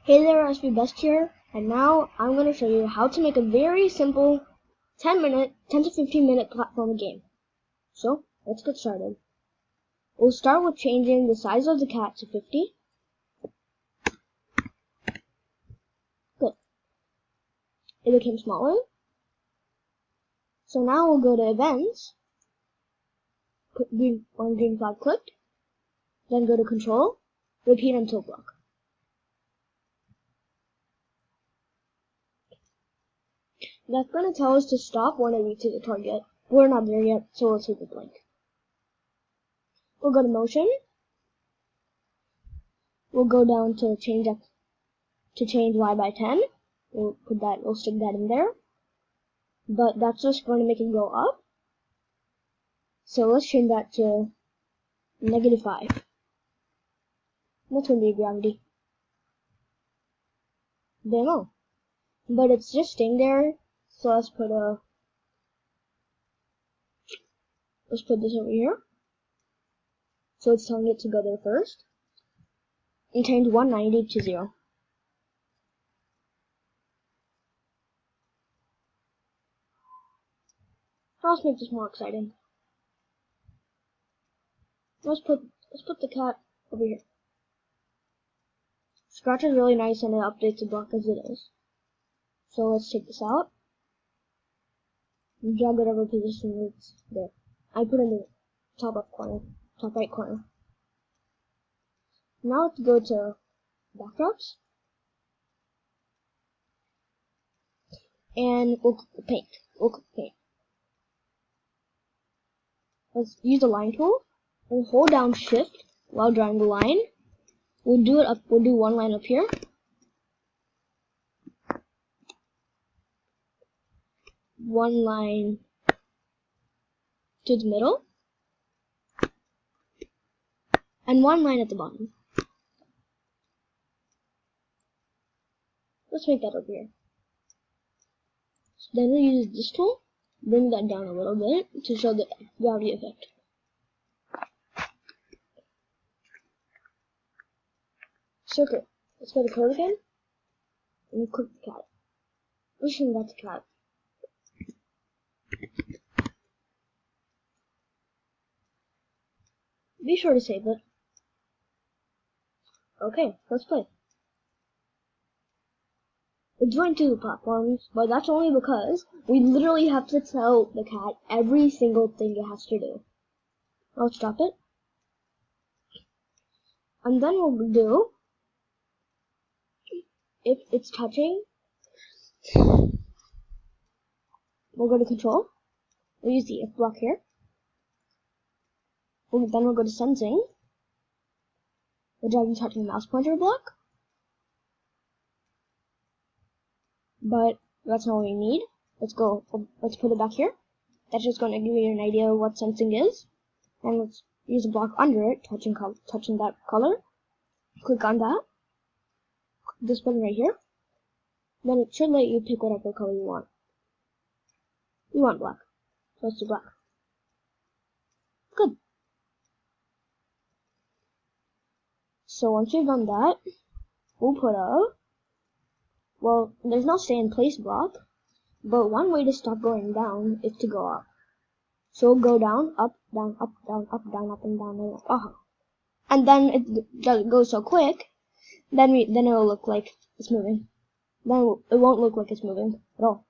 Hey there, SB Best here, and now I'm going to show you how to make a very simple 10 to 15 minute platform game. So, let's get started. We'll start with changing the size of the cat to 50. Good. It became smaller. So now we'll go to Events, put one green flag clicked, then go to Control, Repeat Until block. That's going to tell us to stop when it reaches the target. We're not there yet, so we'll take a blank. We'll go to Motion. We'll go down to change Y by 10. We'll stick that in there. But that's just going to make it go up. So let's change that to -5. That's going to be gravity. Demo. But it's just staying there. So let's put this over here. So it's telling it to go there first. And change 190 to 0. Let's make this more exciting. Let's put the cat over here. Scratch is really nice and it updates the block as it is. So let's take this out. And drag whatever position it's there. I put it in the top right corner. Now let's go to backdrops. And we'll click paint. Let's use the line tool and hold down shift while drawing the line. We'll do one line up here. One line to the middle. And one line at the bottom. Let's make that over here. So then we'll use this tool, bring that down a little bit to show the gravity effect. Circle. Let's go to code again, and click the cat. Let's bring that to cat. Be sure to save it. Okay, let's play. It's going to the platforms, but that's only because we literally have to tell the cat every single thing it has to do. Let's stop it. And then we'll do, if it's touching, we'll go to Control. We'll use the if block here. Then we'll go to Sensing. We'll drag the touching mouse pointer block. But that's not what we need. Let's put it back here. That's just going to give you an idea of what sensing is. And let's use a block under it, touching that color. Click on that. This button right here. Then it should let you pick whatever color you want. We want black. So let's do black. Good. So once we've done that, we'll put there's no stay in place block, but one way to stop going down is to go up. So we'll go down, up, down, up, down, up, down, up, and down, up. And then it goes so quick, then it'll look like it's moving. Then it won't look like it's moving at all.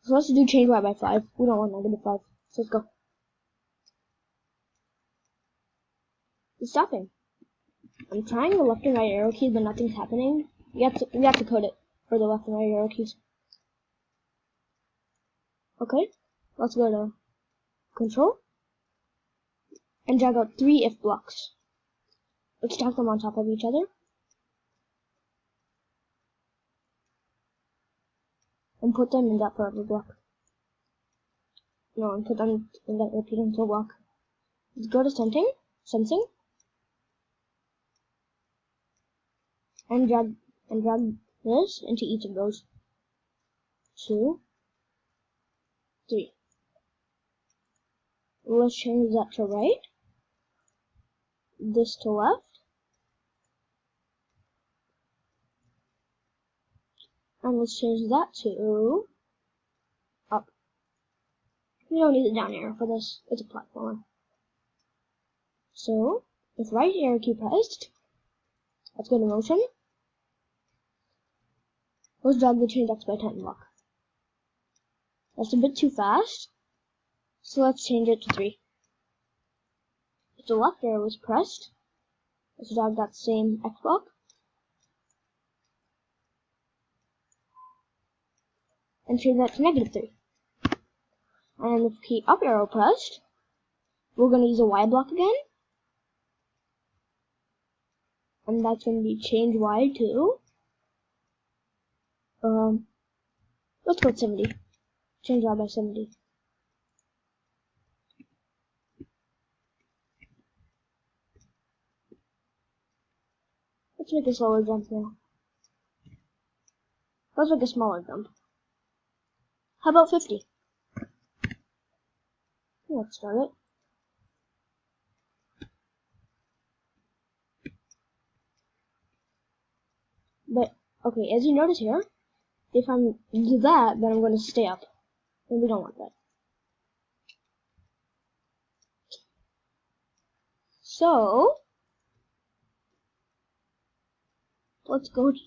So let's do change Y by 5. We don't want -5. So let's go. It's stopping. I'm trying the left and right arrow keys, but nothing's happening. We have to code it for the left and right arrow keys. Okay, let's go to Control and drag out 3 if blocks. Let's stack them on top of each other. And put them in that part of the block. No, and put them in that repeat until block. Let's go to Sensing. And drag this into each of those. 2, 3. Let's change that to right. This to left. And let's change that to up. We don't need the down arrow for this. It's a platformer. So, with right arrow key pressed, let's go to motion. Let's drag the change X by 10 block. That's a bit too fast. So let's change it to 3. If the left arrow is pressed, let's drag that same X block. And change that to -3. And with the up arrow pressed, we're going to use a Y block again. And that's going to be change Y to, let's go with 70. Change Y by 70. Let's make a slower jump now. Let's make a smaller jump. How about 50? Let's start it. But, okay, as you notice here, if I do that, then I'm going to stay up. And we don't want that. So, let's go to,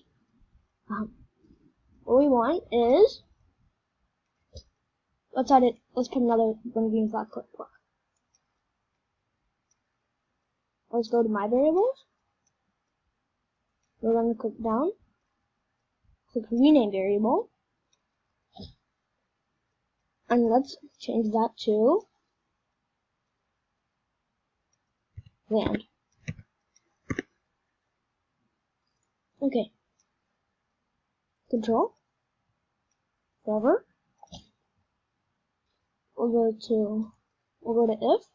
what we want is, let's put another one green flag click block. Let's go to my variables. We're going to click down, click rename variable, and let's change that to land. Okay. Control. Forever. We'll go to if.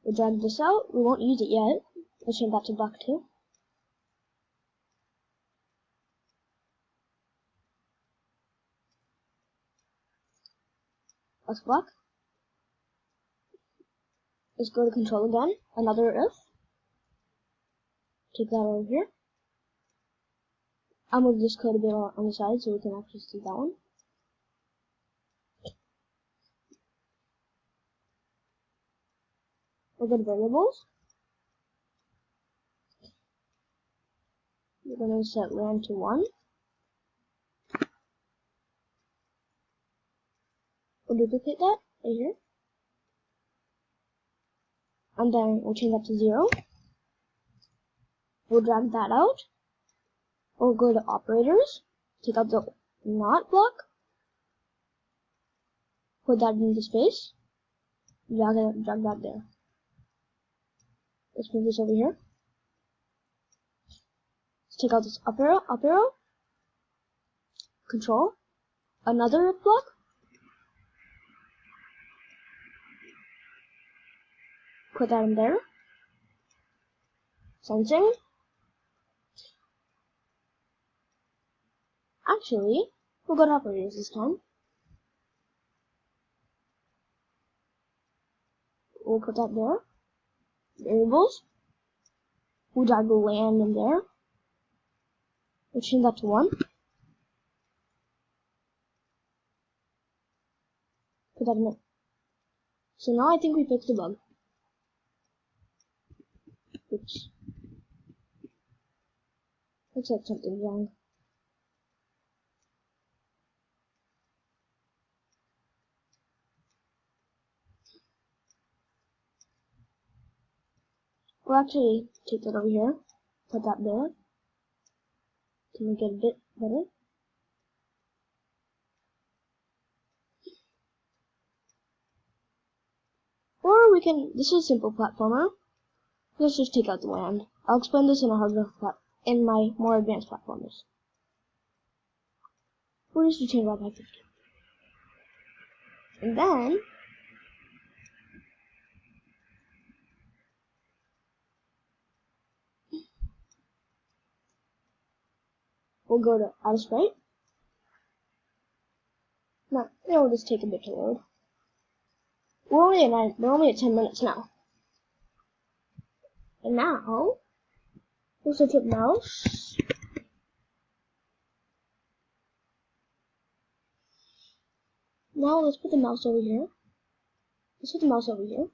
We'll drag this out. We won't use it yet. Let's change that to block 2. Let's block. Let's go to control again. Another if. Take that over here. I'll move this code a bit on the side so we can actually see that one. We'll go to variables. We're going to set land to 1. We'll duplicate that right here. And then we'll change that to 0. We'll drag that out. We'll go to operators. Take out the not block. Put that into space. Drag that there. Let's move this over here. Let's take out this up arrow. Control. Another if block. Put that in there. Sensing. Actually, we'll go to operators this time. We'll put that there. Variables. We'll drag the land in there. We'll change that to 1. Put that in there. So now I think we fixed the bug. Oops. Looks like something's wrong. We'll actually take that over here, put that there, to make it a bit better. Or we can, this is a simple platformer. Let's just take out the land. I'll explain this in in my more advanced platformers. We'll just change that by 50. And then, we'll go to out of sprite. Now, it'll just take a bit to load. We're only at 10 minutes now. And now, we'll switch up mouse. Now let's put the mouse over here. Let's put the mouse over here.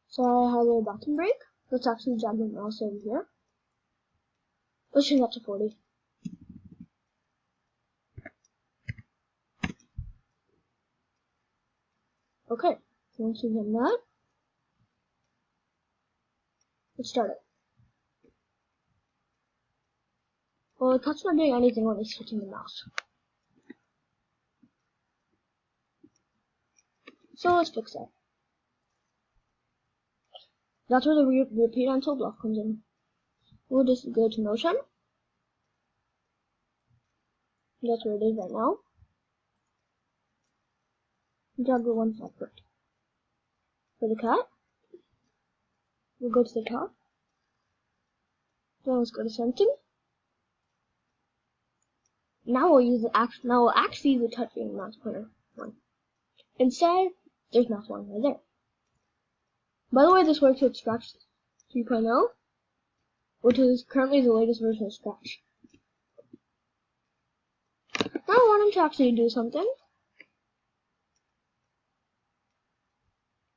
So I had a little button break. Let's actually drag the mouse over here. Let's change that to 40. Okay, once we've done that, let's start it. Well, the cat's not doing anything when it's switching the mouse. So let's fix that. That's where the repeat until block comes in. We'll just go to motion. That's where it is right now. Drag it one separate. For the cat, we'll go to the top. Then let's go to sensing. Now we'll use actually use the touching mouse pointer one. Instead, there's mouse one right there. By the way, this works with Scrach 3.0, which is currently the latest version of Scrach. Now I want him to actually do something.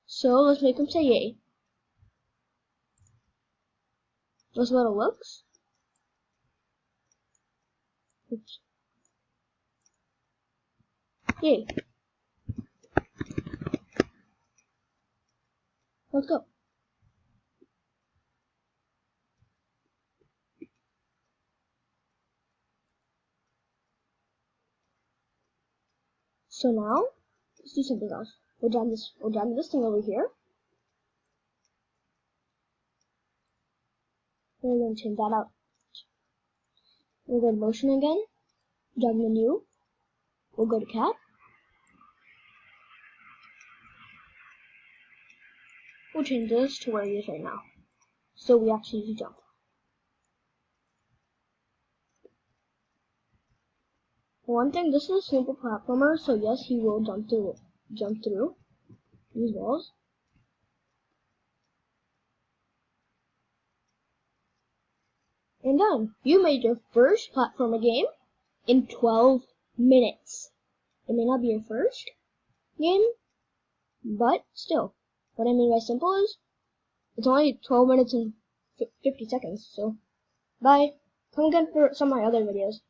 So let's make him say yay. Let's let it looks. Oops. Yay. Let's go. So now, let's do something else. We'll drag this thing over here. We're going to change that out. We'll go to motion again. Drag menu. We'll go to cat. We'll change this to where it is right now. So we actually use jump. For one thing, this is a simple platformer, so yes, he will jump through these walls. And done. You made your first platformer game in 12 minutes. It may not be your first game, but still. What I mean by simple is, it's only 12 minutes and 50 seconds, so bye. Come again for some of my other videos.